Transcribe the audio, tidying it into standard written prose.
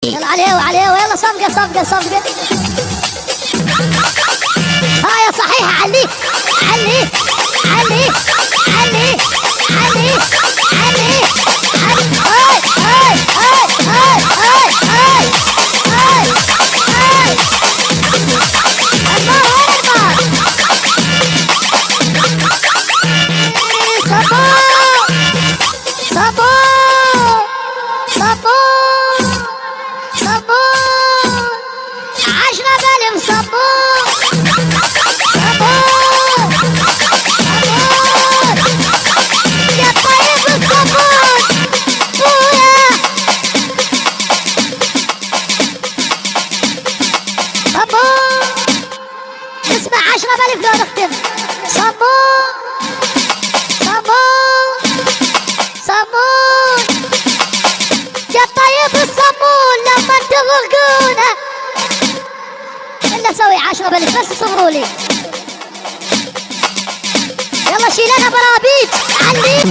يلا عليه وعليه ويلا صفقة صفقة صفقة. ها يا صحيح علي علي علي علي علي علي هاي هاي هاي هاي هاي هاي هاي هاي. النار وين النار؟ صابون صابون صابون صابون 10 بلم صابون صابون صابون يا طيب الصابون بويا صابون. اسمع 10 بلم لو نختم صابون صابون صابون يا طيب الصابون لما تبغونه الا سوي 10 بلد بس صبروا لي. يلا شيلنا برابيج علي